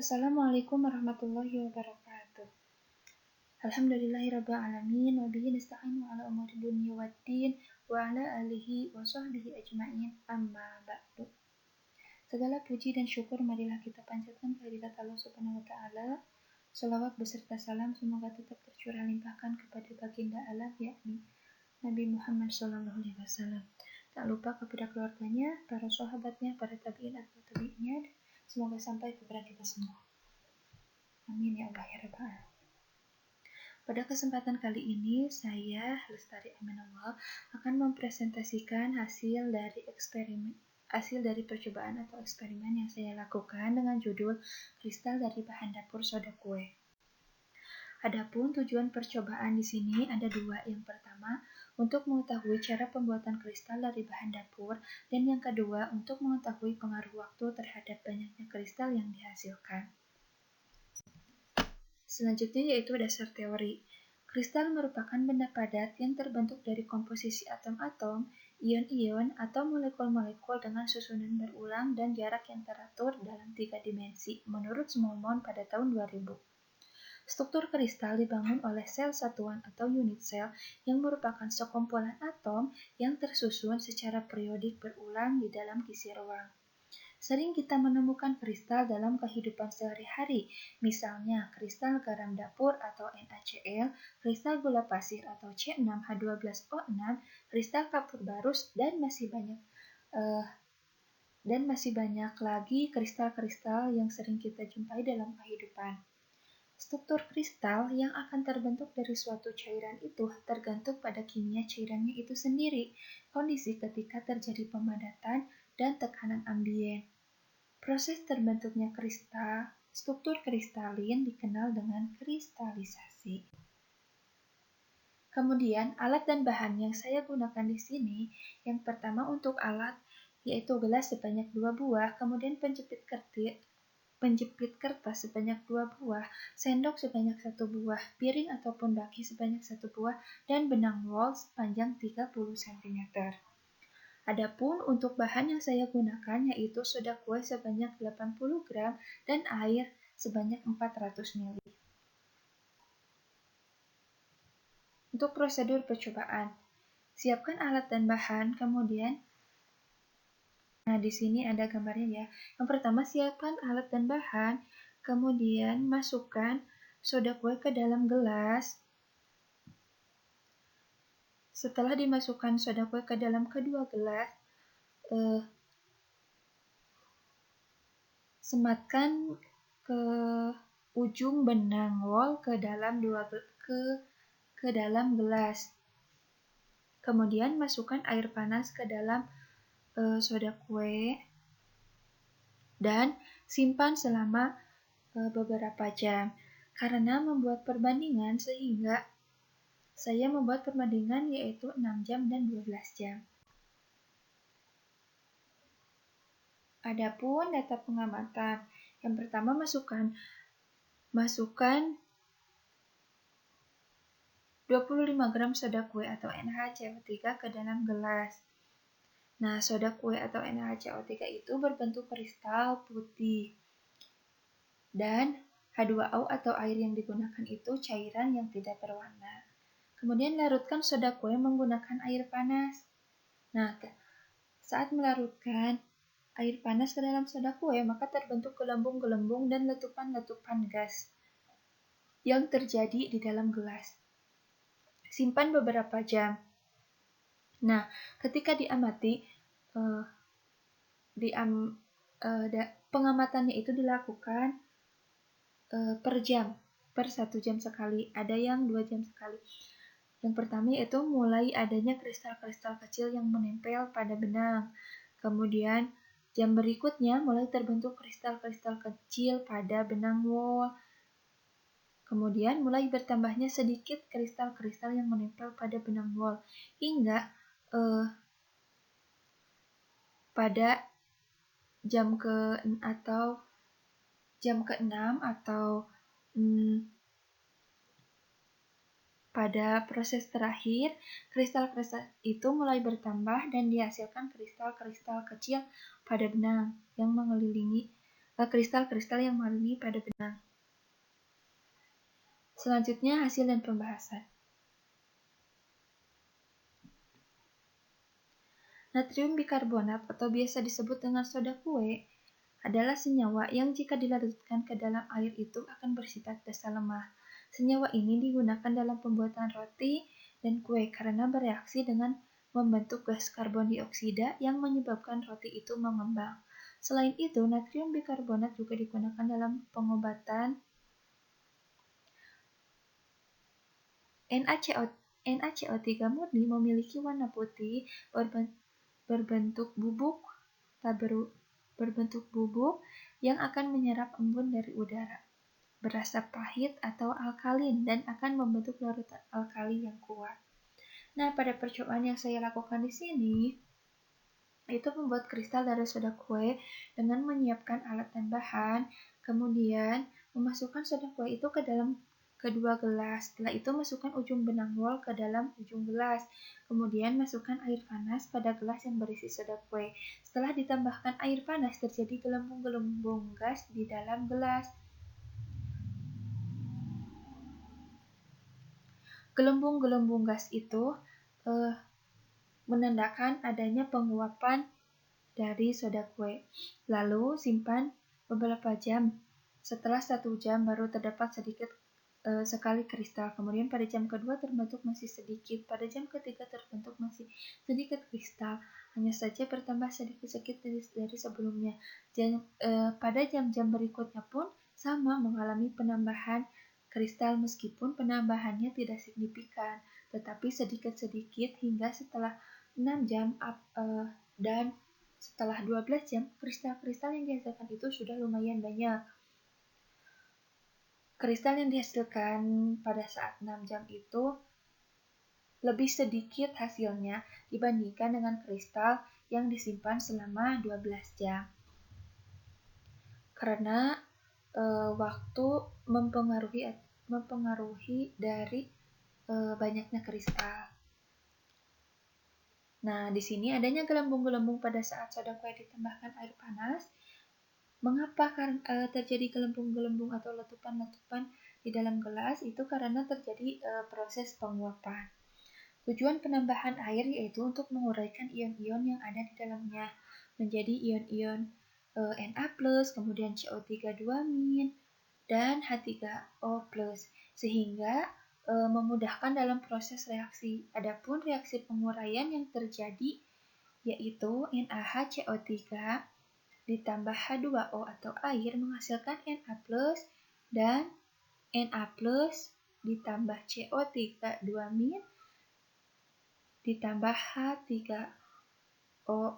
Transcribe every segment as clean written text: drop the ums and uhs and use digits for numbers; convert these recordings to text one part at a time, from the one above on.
Assalamualaikum warahmatullahi wabarakatuh. Alhamdulillahirabbil alamin wa bihi nasta'inu ala umuri dunya waddin wa ala alihi wa sahbihi ajma'in amma ba'du. Segala puji dan syukur marilah kita panjatkan kehadirat Allah Subhanahu wa taala. Shalawat beserta salam semoga tetap tercurah limpahkan kepada baginda alam yakni Nabi Muhammad SAW. Tak lupa kepada keluarganya, para sahabatnya, para tabi'in atau tabi'innya, semoga sampai kepada kita semua. Amin ya Allah ya Rabbal Alamin. Pada kesempatan kali ini, saya, Lestari Aminullah, akan mempresentasikan hasil dari percobaan atau eksperimen yang saya lakukan dengan judul Kristal dari Bahan Dapur Soda Kue. Adapun tujuan percobaan di sini ada dua. Yang pertama, untuk mengetahui cara pembuatan kristal dari bahan dapur, dan yang kedua, untuk mengetahui pengaruh waktu terhadap banyaknya kristal yang dihasilkan. Selanjutnya yaitu dasar teori. Kristal merupakan benda padat yang terbentuk dari komposisi atom-atom, ion-ion, atau molekul-molekul dengan susunan berulang dan jarak yang teratur dalam 3 dimensi, menurut Smallmon pada tahun 2000. Struktur kristal dibangun oleh sel satuan atau unit sel yang merupakan sekumpulan atom yang tersusun secara periodik berulang di dalam kisi ruang. Sering kita menemukan kristal dalam kehidupan sehari-hari, misalnya kristal garam dapur atau NaCl, kristal gula pasir atau C6H12O6, kristal kapur barus, dan masih banyak lagi kristal-kristal yang sering kita jumpai dalam kehidupan. Struktur kristal yang akan terbentuk dari suatu cairan itu tergantung pada kimia cairannya itu sendiri, kondisi ketika terjadi pemadatan, dan tekanan ambien. Proses terbentuknya struktur kristalin dikenal dengan kristalisasi. Kemudian, alat dan bahan yang saya gunakan di sini, yang pertama untuk alat, yaitu gelas sebanyak 2 buah, kemudian penjepit kertas sebanyak 2 buah, sendok sebanyak 1 buah, piring ataupun baki sebanyak 1 buah, dan benang wol sepanjang 30 cm. Adapun untuk bahan yang saya gunakan yaitu soda kue sebanyak 80 gram dan air sebanyak 400 ml. Untuk prosedur percobaan, siapkan alat dan bahan, kemudian di sini ada gambarnya ya. Yang pertama, siapkan alat dan bahan, kemudian masukkan soda kue ke dalam gelas. Setelah dimasukkan soda kue ke dalam kedua gelas, sematkan ke ujung benang wol ke dalam gelas. Kemudian masukkan air panas ke dalam soda kue dan simpan selama beberapa jam. Karena membuat perbandingan, sehingga saya membuat perbandingan yaitu 6 jam dan 12 jam. Adapun data pengamatan, yang pertama masukkan 25 gram soda kue atau NaCO3 ke dalam gelas. Nah, soda kue atau NaCO3 itu berbentuk kristal putih. Dan H2O atau air yang digunakan itu cairan yang tidak berwarna. Kemudian larutkan soda kue menggunakan air panas. Nah, saat melarutkan air panas ke dalam soda kue, maka terbentuk gelembung-gelembung dan letupan-letupan gas yang terjadi di dalam gelas. Simpan beberapa jam. Nah, ketika diamati, pengamatannya itu dilakukan per jam, per 1 jam sekali. Ada yang 2 jam sekali. Yang pertama yaitu mulai adanya kristal-kristal kecil yang menempel pada benang. Kemudian jam berikutnya mulai terbentuk kristal-kristal kecil pada benang wol. Kemudian mulai bertambahnya sedikit kristal-kristal yang menempel pada benang wol. Hingga pada jam ke-6 atau pada proses terakhir, kristal-kristal itu mulai bertambah dan dihasilkan kristal-kristal kecil pada benang yang mengelilingi kristal-kristal yang mengelilingi pada benang. Selanjutnya hasil dan pembahasan. Natrium bikarbonat atau biasa disebut dengan soda kue adalah senyawa yang jika dilarutkan ke dalam air itu akan bersifat dasar lemah. Senyawa ini digunakan dalam pembuatan roti dan kue karena bereaksi dengan membentuk gas karbon dioksida yang menyebabkan roti itu mengembang. Selain itu, natrium bikarbonat juga digunakan dalam pengobatan. NaCO3 murni memiliki warna putih berbentuk bubuk yang akan menyerap embun dari udara, berasa pahit atau alkalin dan akan membentuk larutan alkali yang kuat. Nah, pada percobaan yang saya lakukan di sini itu membuat kristal dari soda kue dengan menyiapkan alat dan bahan, kemudian memasukkan soda kue itu ke dalam kedua gelas. Setelah itu masukkan ujung benang wol ke dalam ujung gelas. Kemudian masukkan air panas pada gelas yang berisi soda kue. Setelah ditambahkan air panas, terjadi gelembung-gelembung gas di dalam gelas. Gelembung-gelembung gas itu menandakan adanya penguapan dari soda kue. Lalu simpan beberapa jam. Setelah 1 jam baru terdapat sekali kristal. Kemudian pada jam kedua terbentuk masih sedikit. Pada jam ketiga terbentuk masih sedikit kristal. Hanya saja bertambah sedikit-sedikit dari sebelumnya. Pada jam-jam berikutnya pun sama mengalami penambahan kristal meskipun penambahannya tidak signifikan, tetapi sedikit-sedikit hingga setelah 6 jam dan setelah 12 jam, kristal-kristal yang dihasilkan itu sudah lumayan banyak. Kristal yang dihasilkan pada saat 6 jam itu lebih sedikit hasilnya dibandingkan dengan kristal yang disimpan selama 12 jam. Karena waktu mempengaruhi dari banyaknya kristal. Nah, di sini adanya gelembung-gelembung pada saat soda kue ditambahkan air panas. Mengapa terjadi gelembung-gelembung atau letupan-letupan di dalam gelas? Itu karena terjadi proses penguapan. Tujuan penambahan air yaitu untuk menguraikan ion-ion yang ada di dalamnya menjadi ion-ion Na+, kemudian CO3-2- dan H3O+, sehingga memudahkan dalam proses reaksi. Adapun reaksi penguraian yang terjadi yaitu NaHCO3 ditambah H2O atau air menghasilkan Na+, dan Na+ ditambah CO3-2- ditambah H3O+.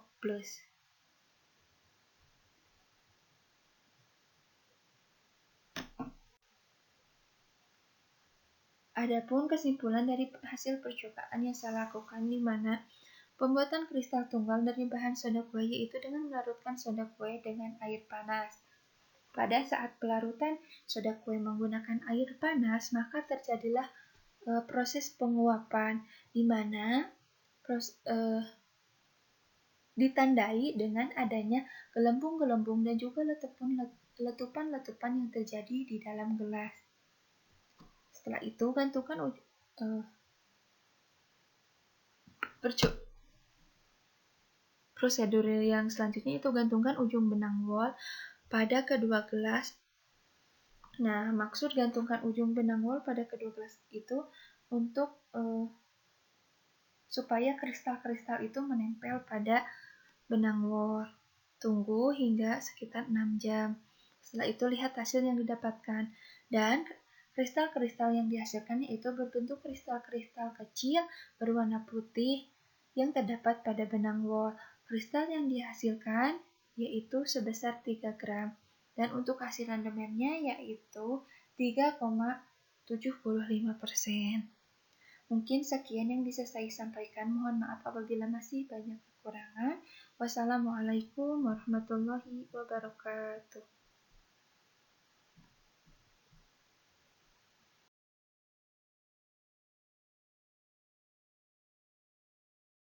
Adapun kesimpulan dari hasil percobaan yang saya lakukan di mana pembuatan kristal tunggal dari bahan soda kue yaitu dengan melarutkan soda kue dengan air panas. Pada saat pelarutan soda kue menggunakan air panas, maka terjadilah proses penguapan di mana ditandai dengan adanya gelembung-gelembung dan juga letupan-letupan yang terjadi di dalam gelas. Setelah itu gantungkan prosedur yang selanjutnya itu gantungkan ujung benang wol pada kedua gelas. Nah, maksud gantungkan ujung benang wol pada kedua gelas itu untuk supaya kristal-kristal itu menempel pada benang wol. Tunggu hingga sekitar 6 jam. Setelah itu lihat hasil yang didapatkan. Dan kristal-kristal yang dihasilkan yaitu berbentuk kristal-kristal kecil berwarna putih yang terdapat pada benang wol. Kristal yang dihasilkan yaitu sebesar 3 gram. Dan untuk hasil randomernya yaitu 3,75%. Mungkin sekian yang bisa saya sampaikan. Mohon maaf apabila masih banyak kekurangan. Wassalamualaikum warahmatullahi wabarakatuh.